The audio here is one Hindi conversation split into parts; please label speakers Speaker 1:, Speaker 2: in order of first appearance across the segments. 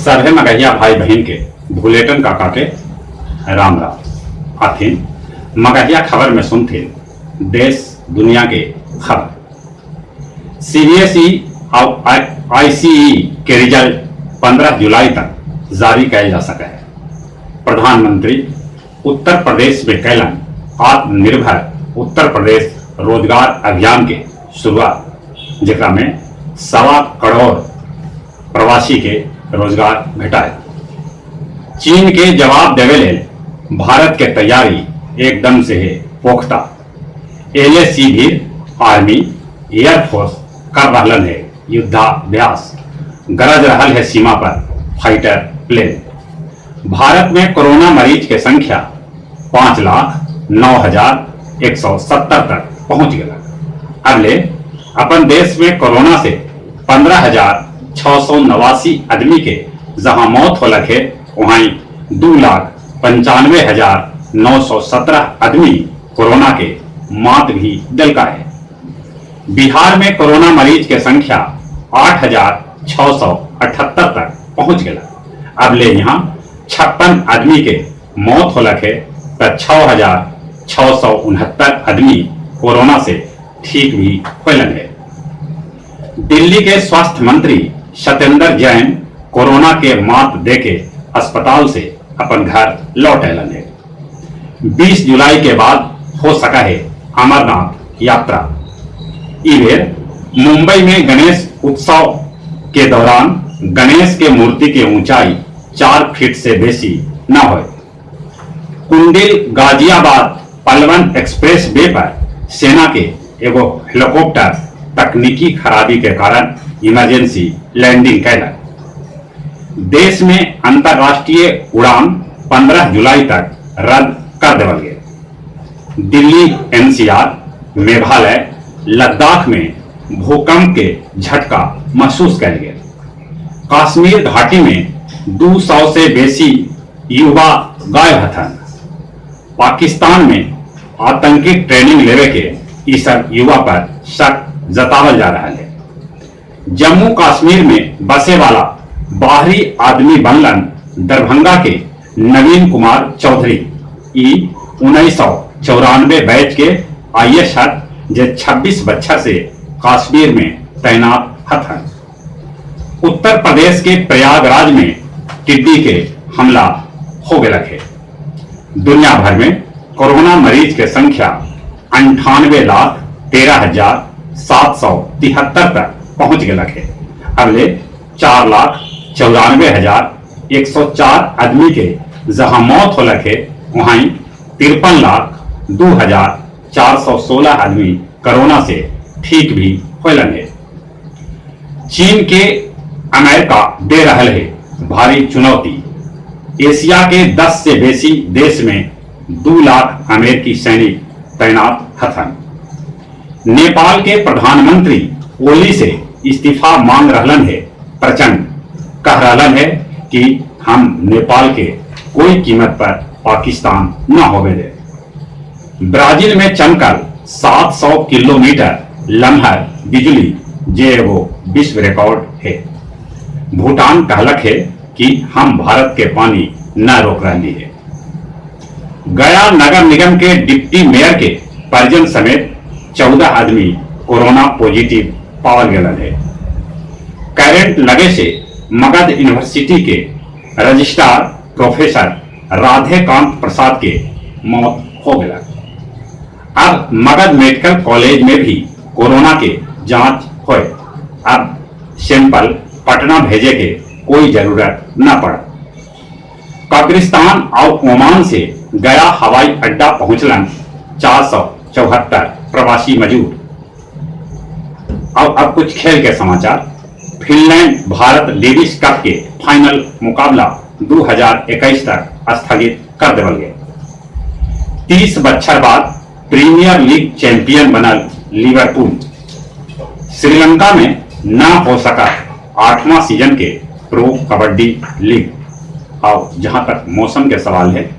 Speaker 1: सभे मगहिया भाई बहन के भूलेटन काका के राम राम आथिन मगहिया खबर में सुनथिन देश दुनिया के खबर। सीबीएसई और आईसीई के रिजल्ट 15 जुलाई तक जारी किया जा सका है। प्रधानमंत्री उत्तर प्रदेश में कैलन आत्मनिर्भर उत्तर प्रदेश रोजगार अभियान के शुरुआत, जेकरा में 1.25 करोड़ प्रवासी के रोजगार भेटाए। चीन के जवाब देवे ले भारत के तैयारी एकदम से है पोख्ता। एलएसी भी आर्मी एयरफोर्स कर रहा है युद्धाभ्यास, गरज रहा है सीमा पर फाइटर प्लेन। भारत में कोरोना मरीज के संख्या 5,09,170 तक पहुंच गया। अगले अपन देश में कोरोना से 15,689 आदमी के जहां मौत हो लगे, वहीं 2,95,917 आदमी कोरोना के मात भी दलका है। बिहार में कोरोना मरीज के संख्या 8,678 तक पहुंच गया। अब ले यहाँ 56 आदमी के मौत हो लगे तो 6,669 आदमी कोरोना से ठीक भी होलन है। दिल्ली के स्वास्थ्य मंत्री सत्येंद्र जैन कोरोना के मात देके अस्पताल से अपन घर लौट आलन है। 20 जुलाई के बाद हो सका है अमरनाथ यात्रा। इवेर मुंबई में गणेश उत्सव के दौरान गणेश के मूर्ति की ऊंचाई 4 फीट से बेसी न हो। कुंडिल गाजियाबाद पलवन एक्सप्रेस वे पर सेना के एगो हेलीकॉप्टर तकनीकी खराबी के कारण इमरजेंसी लैंडिंग कैला। देश में अंतरराष्ट्रीय उड़ान 15 जुलाई तक रद्द कर देवल गए। दिल्ली, एनसीआर, मेघालय, लद्दाख में भूकंप के झटका महसूस किया गया। कश्मीर घाटी में 200 से बेसी युवा गायब हथन। पाकिस्तान में आतंकी ट्रेनिंग लेवे के इस युवा पर शक जतावल जा रहा है। जम्मू कश्मीर में बसे वाला बाहरी आदमी बनलन दरभंगा के नवीन कुमार चौधरी। 1994 बैच के आईएएस जे 26 बच्चा से कश्मीर में तैनात हथन। उत्तर प्रदेश के प्रयागराज में टिड्डी के हमला हो गया है। दुनिया भर में कोरोना मरीज के संख्या 98,13,773 तक पहुंच गया है। अगले 4,94,104 आदमी के जहां मौत हो लगे, वहीं 53,02,416 आदमी कोरोना से ठीक भी होलन है। चीन के अमेरिका दे रहा है भारी चुनौती। एशिया के 10 से बेसी देश में 2 लाख अमेरिकी सैनिक तैनात हथन। नेपाल के प्रधानमंत्री ओली से इस्तीफा मांग रहलन है प्रचंड। कह रहलन है कि हम नेपाल के कोई कीमत पर पाकिस्तान न होवे दे। ब्राजील में चमकल 700 किलोमीटर लम्हर बिजली जे वो विश्व रिकॉर्ड है। भूटान कहलक है कि हम भारत के पानी न रोक रही है। गया नगर निगम के डिप्टी मेयर के परिजन समेत 14 आदमी कोरोना पॉजिटिव पावल गया है। करंट लगे से मगध यूनिवर्सिटी के रजिस्ट्रार प्रोफेसर राधेकांत प्रसाद के मौत हो गया। अब मगध मेडिकल कॉलेज में भी कोरोना के जांच होए। अब सैंपल पटना भेजे के कोई जरूरत न पड़ा। कब्रिस्तान और ओमान से गया हवाई अड्डा पहुंचलन 474 प्रवासी मजदूर। अब कुछ खेल के समाचार। फिनलैंड भारत डेविस कप के फाइनल मुकाबला 2021 तक स्थगित कर देवल गए। 30 बछर बाद प्रीमियर लीग चैंपियन बनल लिवरपूल। श्रीलंका में न हो सका 8वां सीजन के प्रो कबड्डी लीग। और जहां तक मौसम के सवाल है,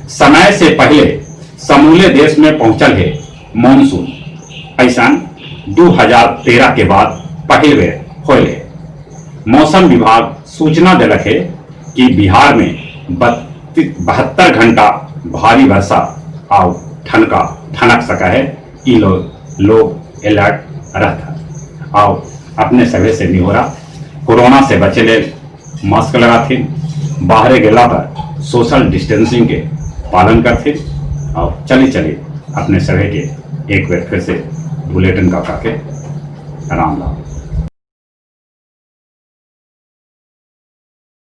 Speaker 1: समय से पहले समूले देश में पहुंचल है मॉनसून। ऐसा 2013 के बाद पहले बेर होले। मौसम विभाग सूचना दिलक है कि बिहार में 72 घंटा भारी वर्षा और ठनक सका है। ये लोग अलर्ट रहता और अपने सभी से निहोरा कोरोना से बचे ले मास्क लगाते, बाहर गेला पर सोशल डिस्टेंसिंग के पालन करते और चली अपने सभी के एक बार फिर से बुलेटिन का के राम राम।